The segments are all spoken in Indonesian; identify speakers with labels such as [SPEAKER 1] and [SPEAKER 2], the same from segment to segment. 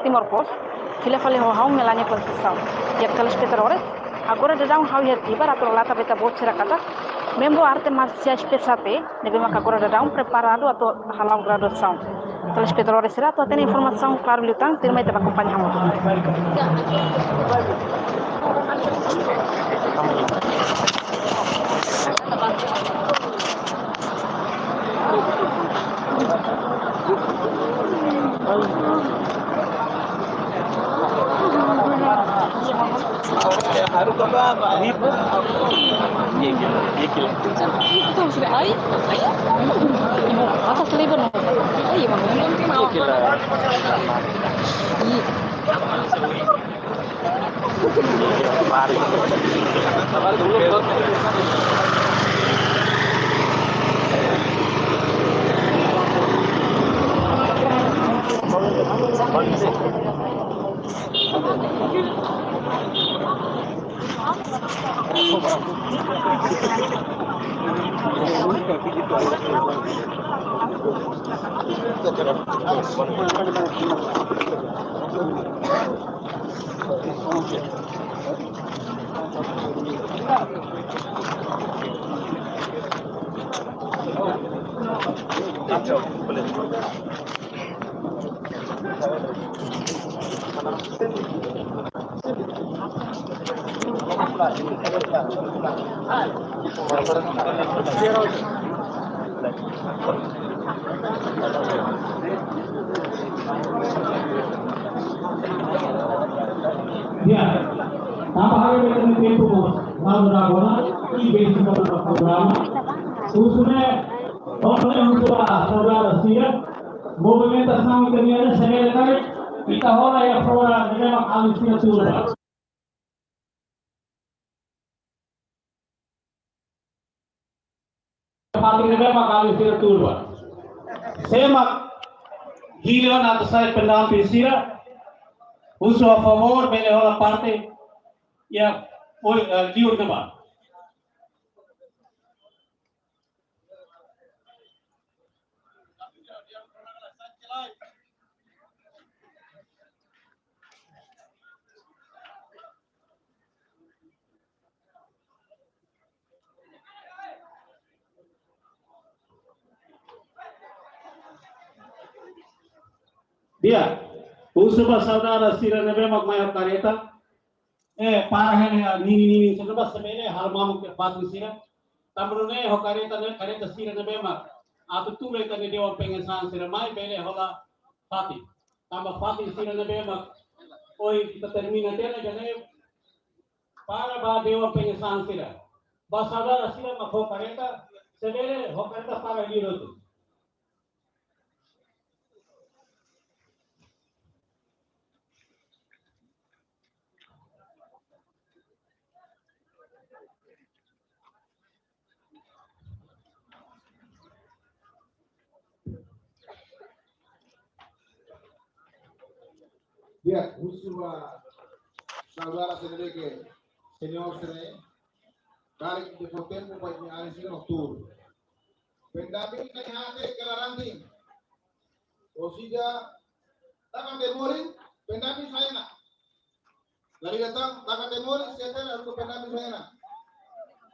[SPEAKER 1] Timor Post, fila fale ho hau melania posição. E aqueles petróleo, agora já hau ia tibar atau lata beta bocera kata, membo arte marciais PSAP, nebe mak agora já preparado atau halau graduação. Aqueles petróleo será atau tem informação claro liutang, terima te acompanhar muito.
[SPEAKER 2] Haru apa? Ribu. Iya.
[SPEAKER 1] Itu sudah ai. Ibu atas liber. Iya, mau.
[SPEAKER 2] Gila. Mari. Sabar dulu, Bro.
[SPEAKER 3] Ya, tanpa hari ini tempo lalu ini basic program. Usune orang saudara siap movimentação italiana sebenarnya kita orang yang program memang alih turba. Paling memang alih turba. Semak hilion atau saya pendamping sira. Uso a favor, bene la parte ya liur debat. Dia uso ba saudara sira nebe magmaya kareta para nini sudah semene hal mamu ke patu sira tamrune ho kareta sira nebe mag atu tule kan dewa pengesan sira mai bene hola pati tambah pati sira nebe mag oi kita termina tena jane para ba dewa pengesan sira ba saudara sira mag ho kareta semene ho kareta para lirotu.
[SPEAKER 4] Dia usuwa saudara sendiri ke senior sendiri kali di hotel mau buat nyari sih noktur. Pendamping kali hati kelaranting. Osida takkan demori pendamping saya nak. Lagi datang takkan demori saya harus pendamping saya nak.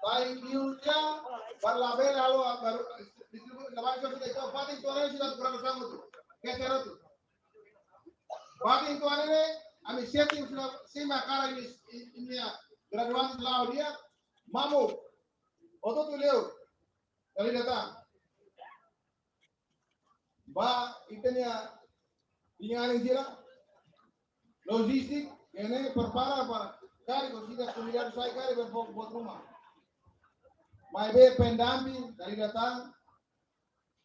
[SPEAKER 4] Baik diusia berlabel lalu baru distribusi lepas itu kita pakai itu orang sudah kurang sama tu. Kecer tu. Bagi itu ini, kami setting sudah sima kara ini ya graduasi lalu dia mamu, otot tu leu, kali datang, bah itenya tinggalin sila, logistik, ini perpara kari kau sudah kuliah saya kari buat rumah, mai be pendamping kali datang,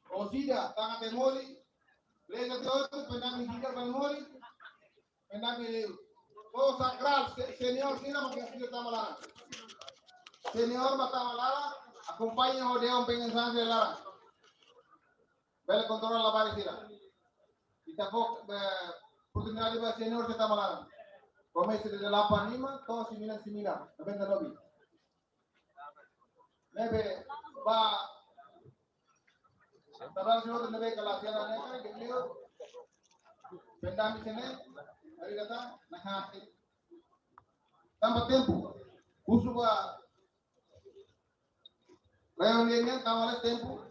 [SPEAKER 4] oh sudah tangan temori, lega tu pendamping kita temori. Pendamping oh sakral senior sini mungkin sudah tamalara senior matamalara akompanya ho deong pengen sanse lara bel kontrol la bari sira kita fok oportunidad di senior se tamalara komisi de 85 to 99 nabenda lobby nebe ba tabal sino nebe kalasiana neka gelio pendamping sini Dari kata nahati. Tambah tempo. Uso ba reuniannya tawale tempo.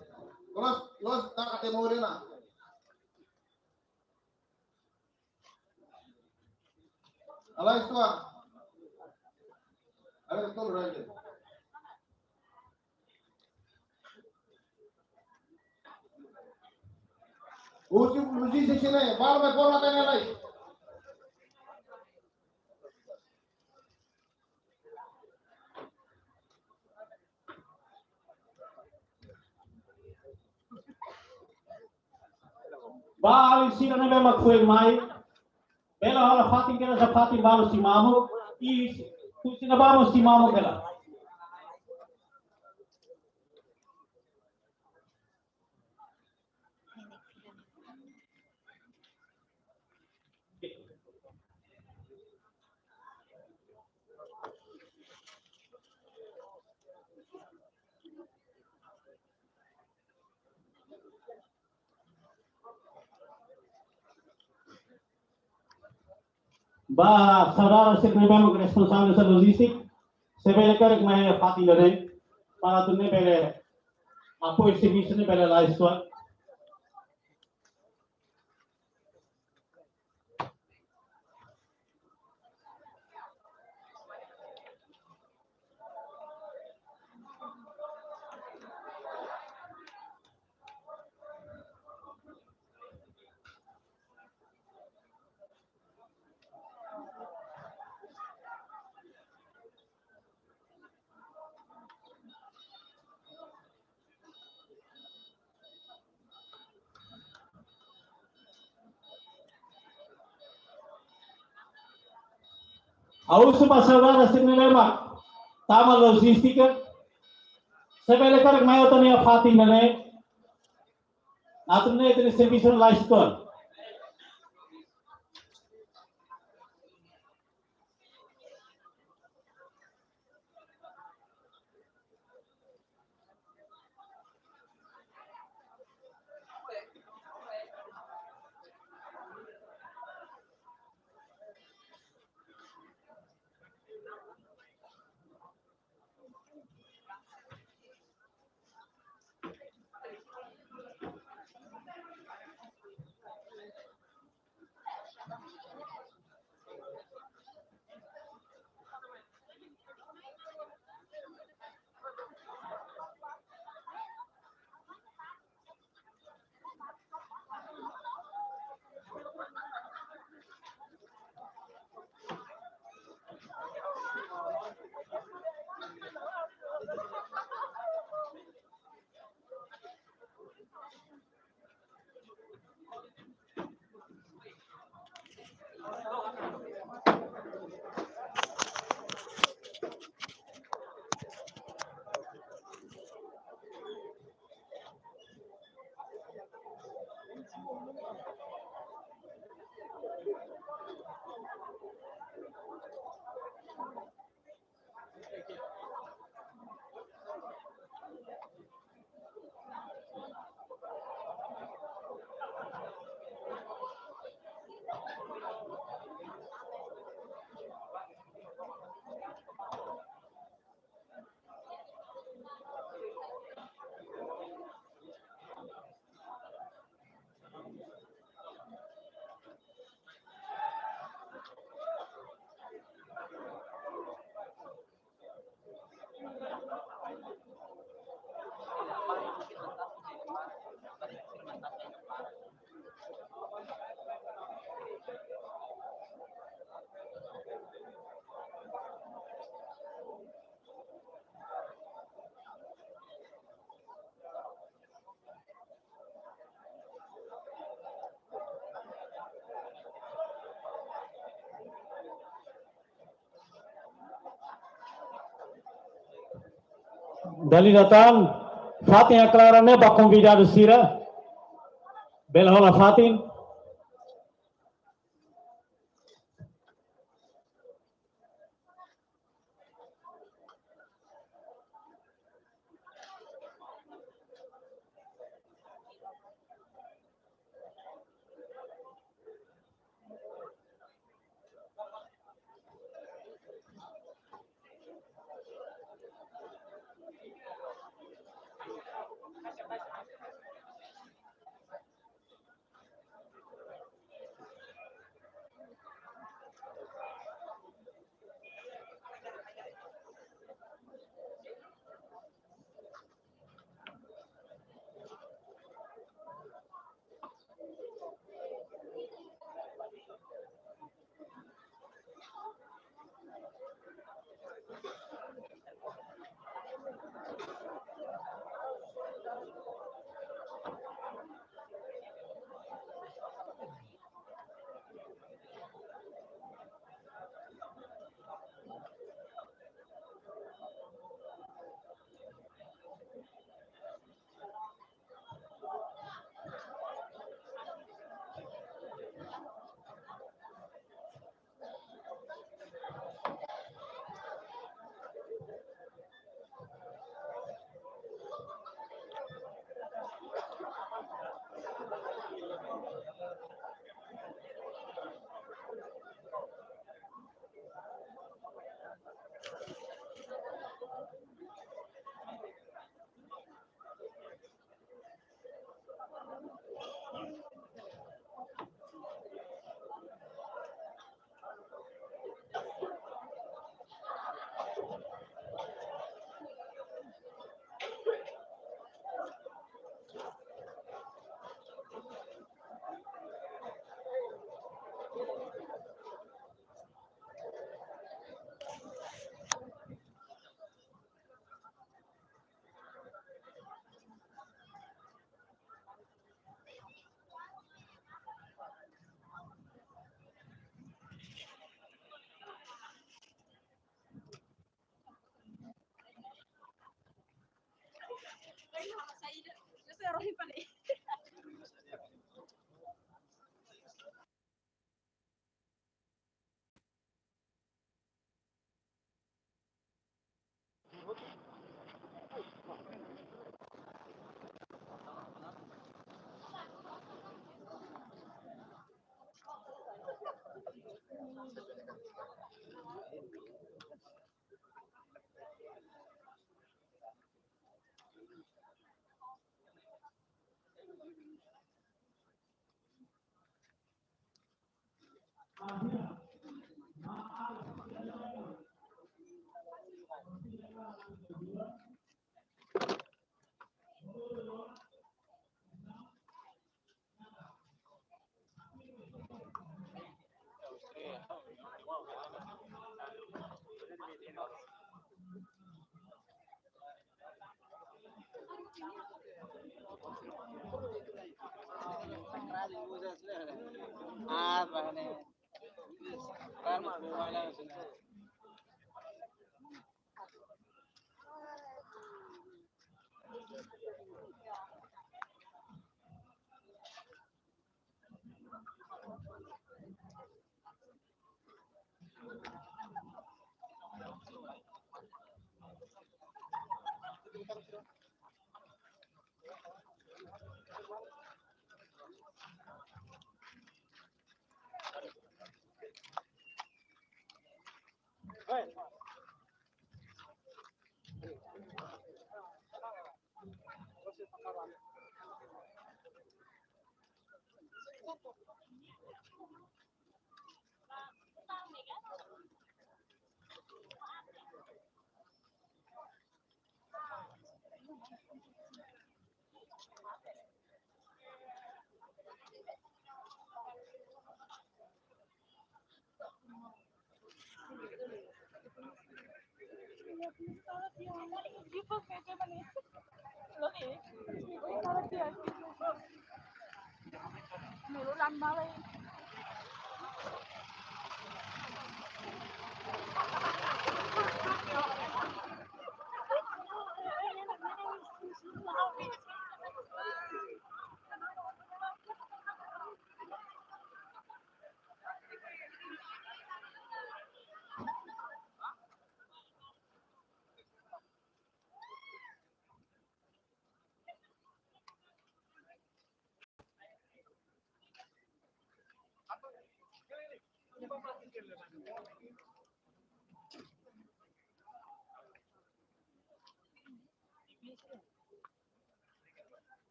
[SPEAKER 4] Los tak ketemu na. Alay itu ah. Ada betul raja. Uji seksi nih, baru berkorban tanya lagi.
[SPEAKER 3] Bali sira na bema kuel mai. Bela hala fatin kena sa fatin baru si mamu. I kusina baru si mamu kela. Ba saudara secretário responsável da logística, se vê que mais fácil né, para tu né pele apoio serviço né pele lá isso. Aus para saudara secretário tama logística, se vê que mais tu né fácil né, atu né tu serviço lá isso. Dali datang Fatin aclarane ba convidado Sira Bela hola Fatin
[SPEAKER 2] Apa nih? Kan mana sudah.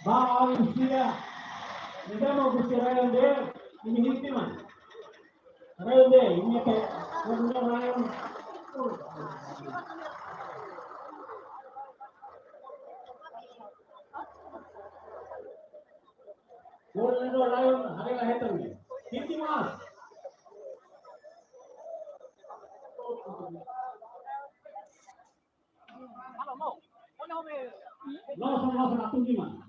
[SPEAKER 3] Bawa Rusia, dia mau Rusia dia ini hinti man. Dia ini kayak orang lain. Orang lain hari lahir ni. Hinti mas. Lawan satu gimana?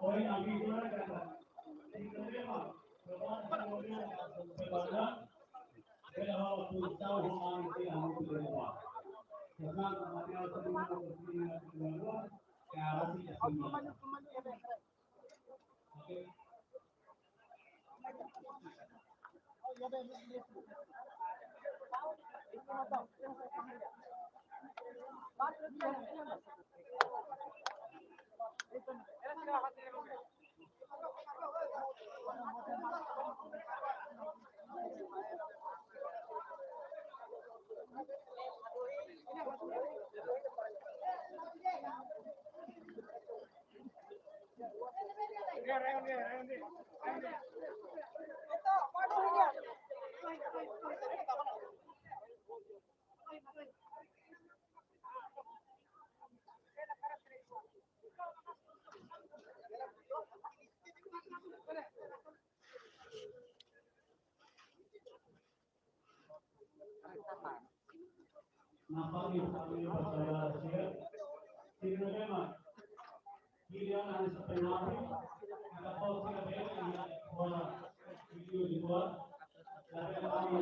[SPEAKER 3] Poin lagi dua kata. Nampak ini saya share. Ini memang video nanti setengah hari. Ada post yang video di luar. Dari kami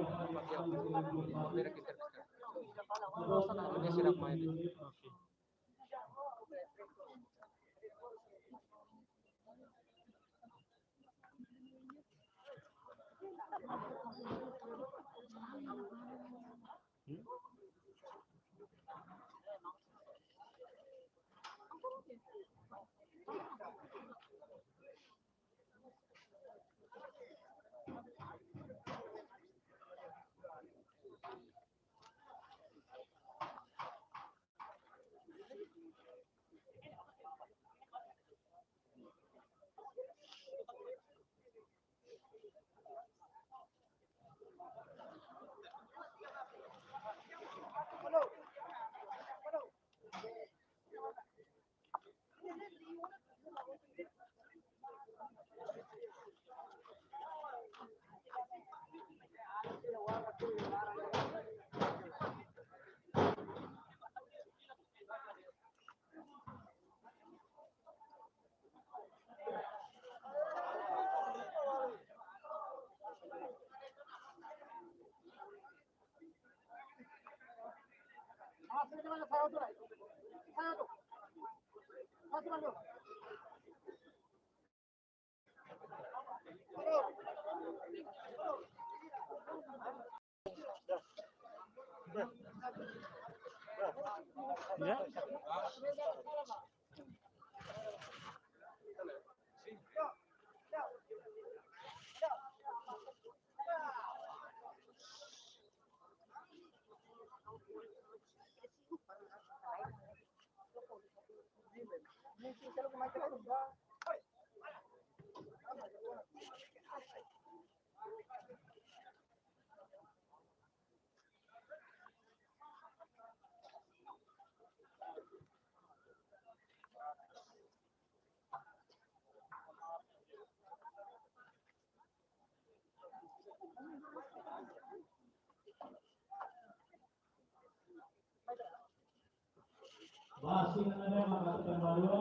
[SPEAKER 3] Masih ada mengatakan bahwa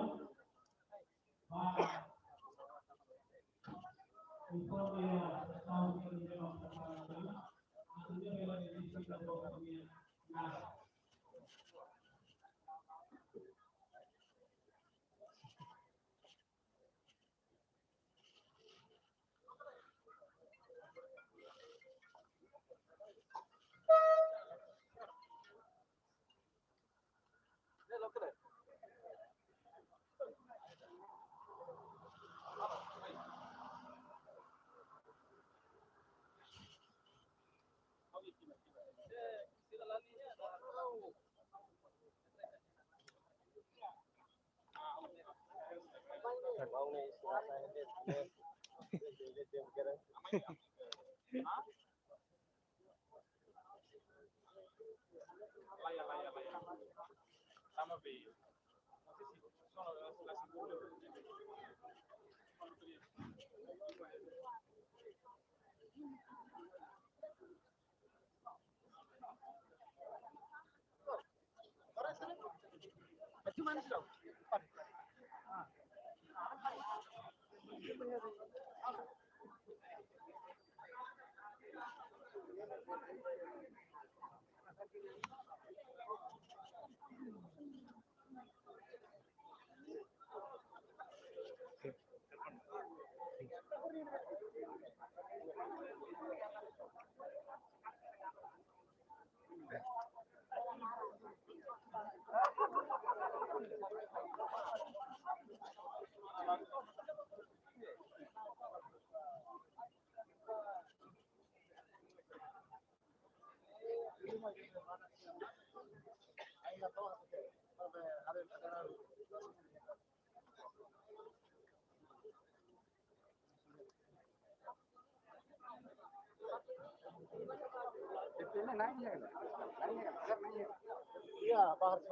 [SPEAKER 3] informnya tahun ini memang terpakai, akhirnya bela diri kita bawa dia. Nah,
[SPEAKER 2] Iya, Pak harus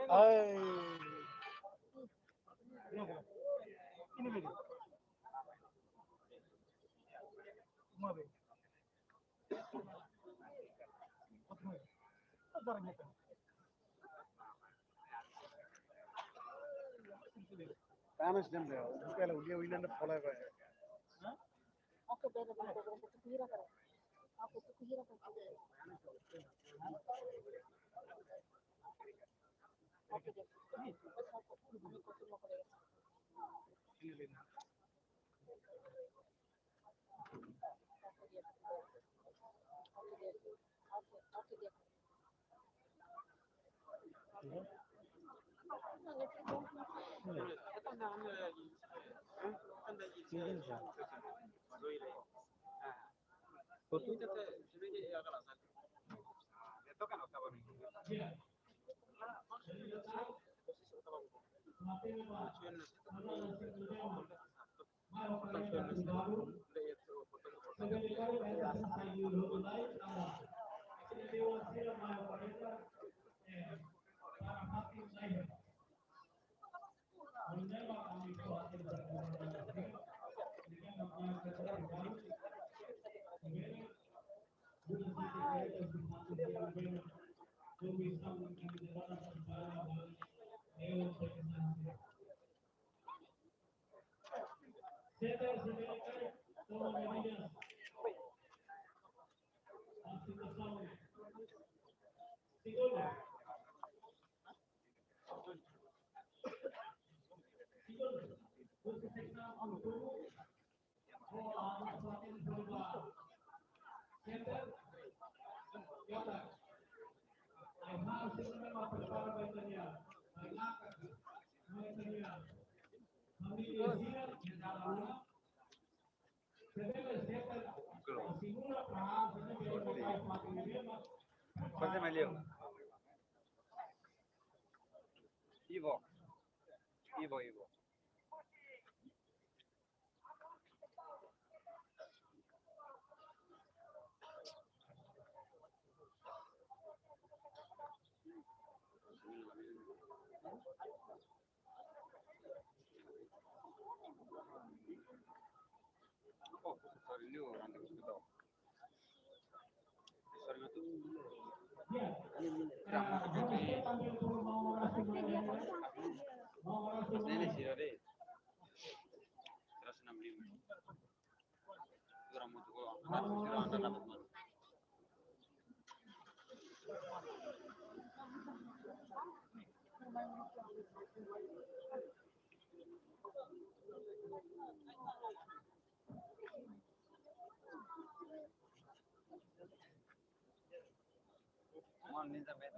[SPEAKER 2] Ay. Ini begini. Mau be. Barangnya kan. Panas jam deh. Kalau dia wilayah nak follow kaya.
[SPEAKER 1] Aku beda beda beda kira kira. Aku tuh kira kira. Oke deh. Bas aku dulu kau semua kau
[SPEAKER 5] ¿Cuál me leo? Ivo. Ivo. Oh, sorry, Leo, nanti aku tahu. Sorry, itu. Ini sih ada. 165. Kurang mau juga. Ada dapat mana? Mohon minta bet.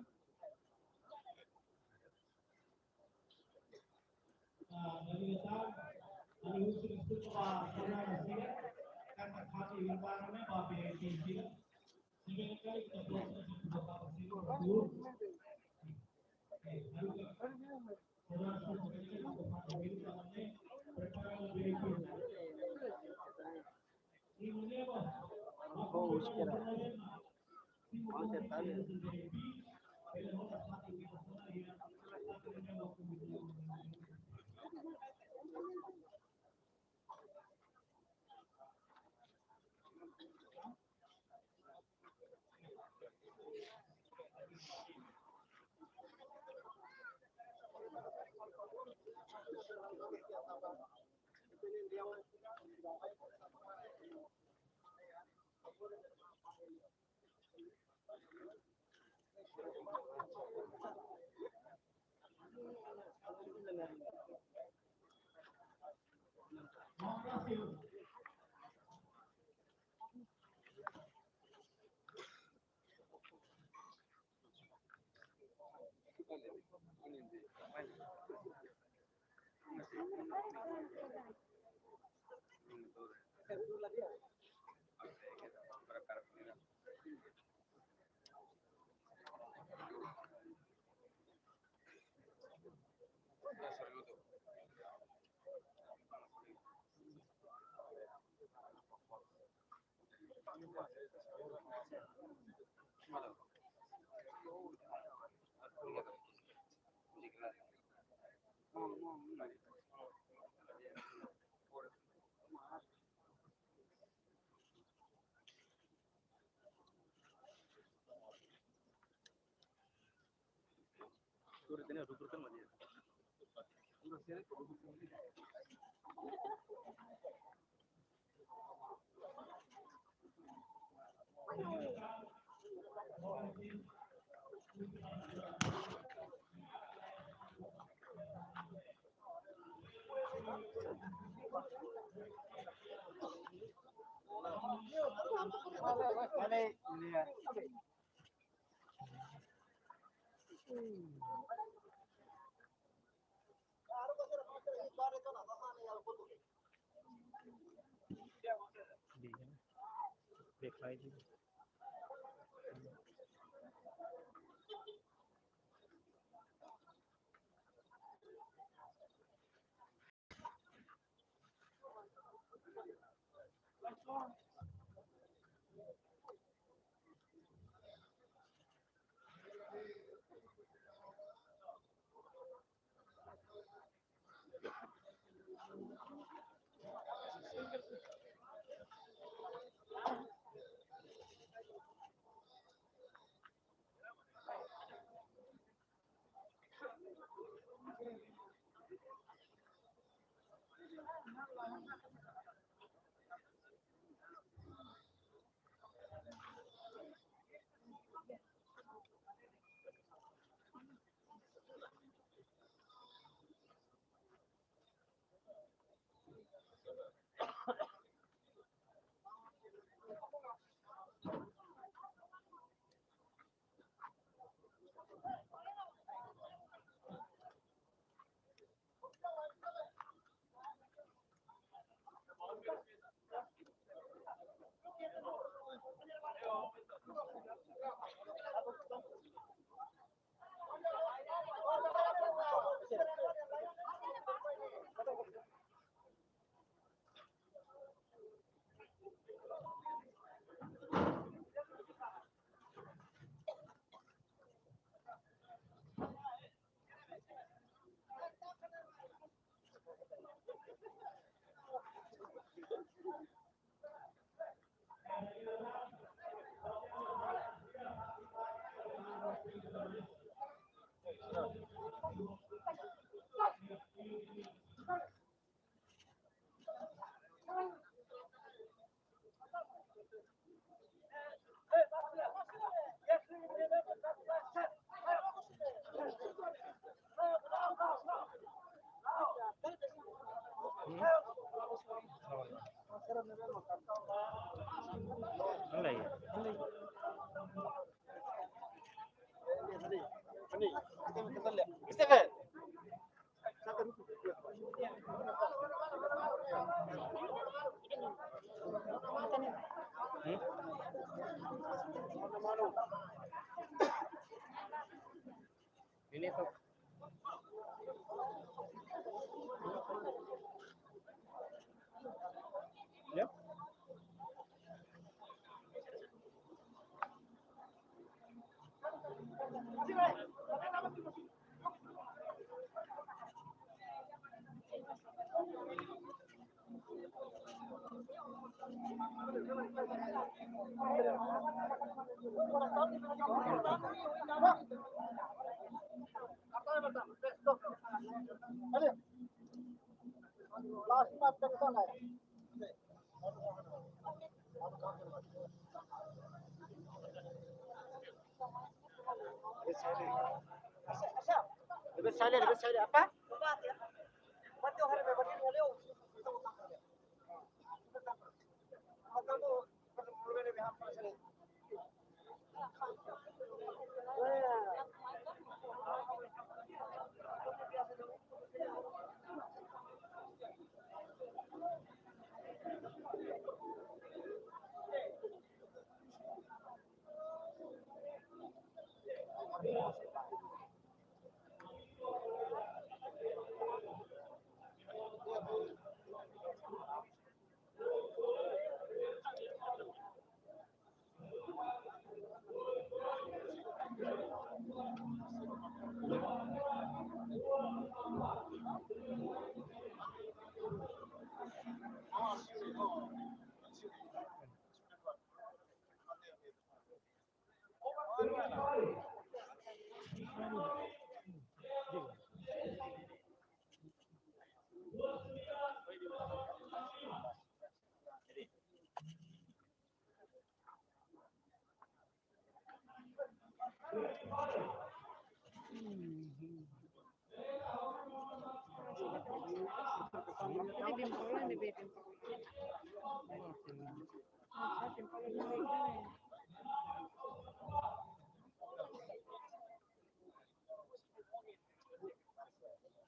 [SPEAKER 2] Lebih silent apa?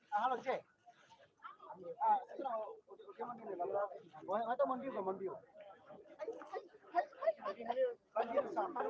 [SPEAKER 2] Halo Cek. Atau mandiu ke mandiu. Mandiu sama.